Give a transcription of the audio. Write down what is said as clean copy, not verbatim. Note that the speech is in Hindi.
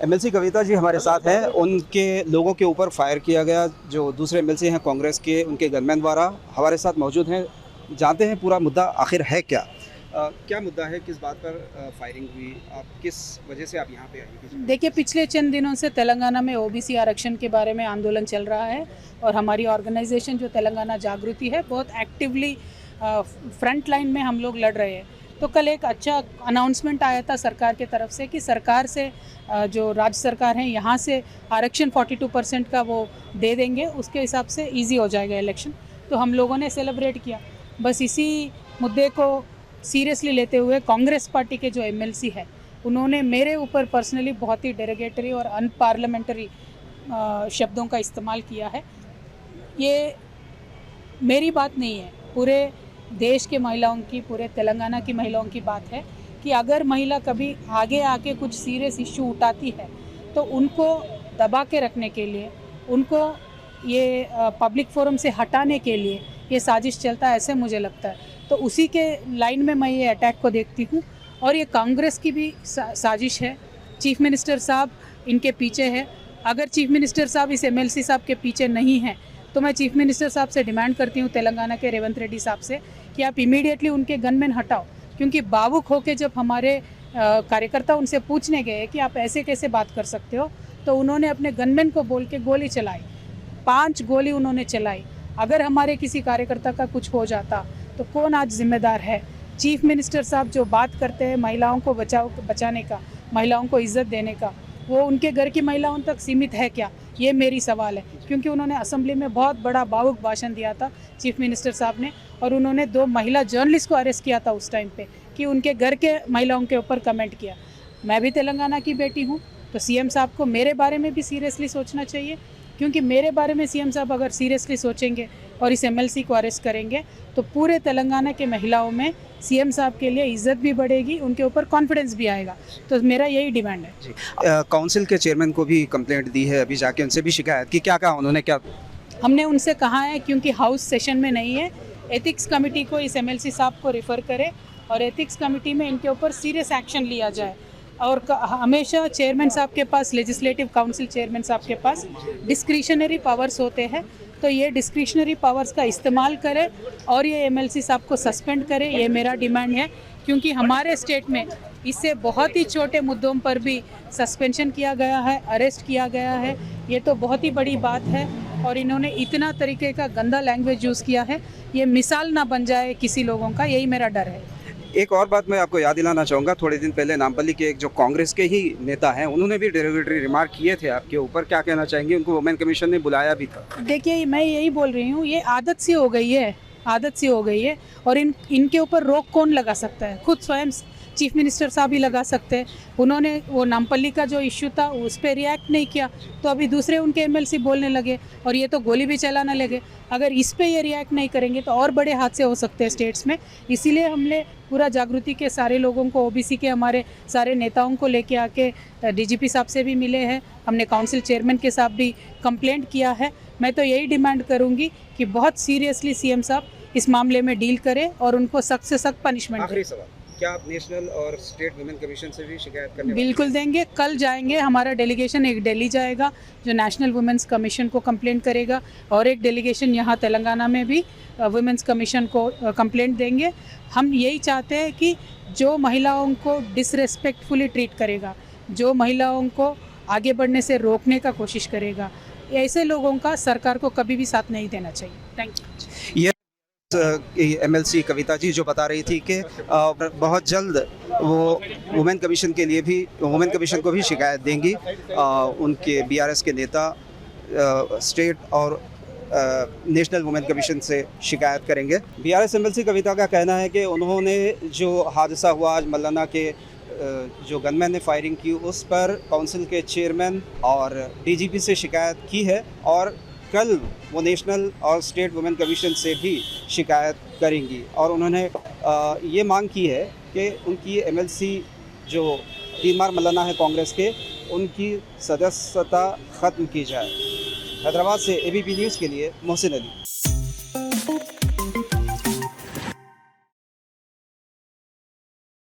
एमएलसी कविता जी हमारे साथ हैं। उनके लोगों के ऊपर फायर किया गया, जो दूसरे एमएलसी हैं कांग्रेस के, उनके गनमैन द्वारा हमारे साथ मौजूद हैं। जानते हैं पूरा मुद्दा आखिर है क्या। क्या मुद्दा है, किस बात पर फायरिंग हुई, आप किस वजह से आप यहाँ पे आई? देखिए, पिछले चंद दिनों से तेलंगाना में ओबीसी आरक्षण के बारे में आंदोलन चल रहा है और हमारी ऑर्गेनाइजेशन जो तेलंगाना जागृति है बहुत एक्टिवली फ्रंट लाइन में हम लोग लड़ रहे हैं। तो कल एक अच्छा अनाउंसमेंट आया था सरकार के तरफ से कि सरकार से जो राज्य सरकार है यहाँ से आरक्षण 42% का वो दे देंगे, उसके हिसाब से इजी हो जाएगा इलेक्शन। तो हम लोगों ने सेलिब्रेट किया। बस इसी मुद्दे को सीरियसली लेते हुए कांग्रेस पार्टी के जो एमएलसी है उन्होंने मेरे ऊपर पर्सनली बहुत ही डेरोगेटरी और अनपार्लियामेंट्री शब्दों का इस्तेमाल किया है। ये मेरी बात नहीं है, पूरे देश के महिलाओं की, पूरे तेलंगाना की महिलाओं की बात है कि अगर महिला कभी आगे आके कुछ सीरियस इशू उठाती है तो उनको दबा के रखने के लिए, उनको ये पब्लिक फोरम से हटाने के लिए ये साजिश चलता है, ऐसे मुझे लगता है। तो उसी के लाइन में मैं ये अटैक को देखती हूँ और ये कांग्रेस की भी साजिश है। चीफ मिनिस्टर साहब इनके पीछे है। अगर चीफ मिनिस्टर साहब इस एमएलसी साहब के पीछे नहीं हैं तो मैं चीफ मिनिस्टर साहब से डिमांड करती हूँ, तेलंगाना के रेवंत रेड्डी साहब से, कि आप इमीडिएटली उनके गनमैन हटाओ। क्योंकि भावुक होकर जब हमारे कार्यकर्ता उनसे पूछने गए कि आप ऐसे कैसे बात कर सकते हो, तो उन्होंने अपने गनमैन को बोल के गोली चलाई। 5 गोली उन्होंने चलाई। अगर हमारे किसी कार्यकर्ता का कुछ हो जाता तो कौन आज जिम्मेदार है? चीफ मिनिस्टर साहब जो बात करते हैं महिलाओं को बचाने का, महिलाओं को इज्जत देने का, वो उनके घर की महिलाओं तक सीमित है क्या? ये मेरी सवाल है। क्योंकि उन्होंने असेंबली में बहुत बड़ा भावुक भाषण दिया था चीफ मिनिस्टर साहब ने, और उन्होंने 2 महिला जर्नलिस्ट को अरेस्ट किया था उस टाइम पे कि उनके घर के महिलाओं के ऊपर कमेंट किया। मैं भी तेलंगाना की बेटी हूँ, तो सीएम साहब को मेरे बारे में भी सीरियसली सोचना चाहिए। क्योंकि मेरे बारे में सीएम साहब अगर सीरियसली सोचेंगे और इस एमएलसी को अरेस्ट करेंगे तो पूरे तेलंगाना के महिलाओं में सीएम साहब के लिए इज्जत भी बढ़ेगी, उनके ऊपर कॉन्फिडेंस भी आएगा। तो मेरा यही डिमांड है जी। काउंसिल के चेयरमैन को भी कंप्लेंट दी है, अभी जाके उनसे भी शिकायत की, क्या कहा उन्होंने? क्या हमने उनसे कहा है, क्योंकि हाउस सेशन में नहीं है, एथिक्स कमेटी को इस एमएलसी साहब को रेफ़र करे और एथिक्स कमेटी में इनके ऊपर सीरियस एक्शन लिया जाए। और हमेशा चेयरमैन साहब के पास, लेजिस्लेटिव काउंसिल चेयरमैन साहब के पास डिस्क्रिशनरी पावर्स होते हैं, तो ये डिस्क्रिशनरी पावर्स का इस्तेमाल करें और ये एमएलसी साहब को सस्पेंड करें। ये मेरा डिमांड है। क्योंकि हमारे स्टेट में इससे बहुत ही छोटे मुद्दों पर भी सस्पेंशन किया गया है, अरेस्ट किया गया है। ये तो बहुत ही बड़ी बात है और इन्होंने इतना तरीके का गंदा लैंग्वेज यूज़ किया है, ये मिसाल ना बन जाए किसी लोगों का, यही मेरा डर है। एक और बात मैं आपको याद दिलाना चाहूँगा, थोड़े दिन पहले नामपल्ली के एक जो कांग्रेस के ही नेता हैं, उन्होंने भी डेरोगेटरी रिमार्क किए थे आपके ऊपर। क्या कहना चाहेंगे? उनको वुमेन कमीशन ने बुलाया भी था। देखिए, मैं यही बोल रही हूँ, ये आदत सी हो गई है, आदत सी हो गई है। और इनके ऊपर रोक कौन लगा सकता है? खुद स्वयं चीफ मिनिस्टर साहब ही लगा सकते हैं। उन्होंने वो नामपल्ली का जो इश्यू था उस पर रिएक्ट नहीं किया, तो अभी दूसरे उनके एमएलसी बोलने लगे और ये तो गोली भी चलाने लगे। अगर इस पे ये रिएक्ट नहीं करेंगे तो और बड़े हादसे हो सकते हैं स्टेट्स में। इसीलिए हमने पूरा जागृति के सारे लोगों को, ओबीसी के हमारे सारे नेताओं को लेके आके डीजीपी साहब से भी मिले हैं, हमने काउंसिल चेयरमैन के साथ भी कंप्लेंट किया है। मैं तो यही डिमांड करूँगी कि बहुत सीरियसली सीएम साहब इस मामले में डील करें और उनको सख्त से सख्त पनिशमेंट दें। क्या आप नेशनल और स्टेट वुमेन कमीशन से भी शिकायत करने? बिल्कुल देंगे। कल जाएंगे, हमारा डेलीगेशन एक दिल्ली जाएगा जो नेशनल वुमेन्स कमीशन को कंप्लेंट करेगा, और एक डेलीगेशन यहाँ तेलंगाना में भी वुमेन्स कमीशन को कंप्लेंट देंगे। हम यही चाहते हैं कि जो महिलाओं को डिसरेस्पेक्टफुली ट्रीट करेगा, जो महिलाओं को आगे बढ़ने से रोकने का कोशिश करेगा, ऐसे लोगों का सरकार को कभी भी साथ नहीं देना चाहिए। Thank you. MLC Kavita ji जो बता रही थी कि बहुत जल्द वो वुमेन कमीशन के लिए भी, वुमेन कमीशन को भी शिकायत देंगी। उनके बीआरएस के नेता स्टेट और नेशनल वुमेन कमीशन से शिकायत करेंगे। बीआरएस एमएलसी कविता का कहना है कि उन्होंने जो हादसा हुआ आज मल्लाना के, जो गनमैन ने फायरिंग की, उस पर काउंसिल के चेयरमैन और डीजीपी से शिकायत की है और कल वो नेशनल और स्टेट वुमेन कमीशन से भी शिकायत करेंगी। और उन्होंने ये मांग की है कि उनकी एमएलसी जो तीनमार मल्लाना है कांग्रेस के, उनकी सदस्यता ख़त्म की जाए। हैदराबाद से एबीपी न्यूज़ के लिए मोहसिन अली।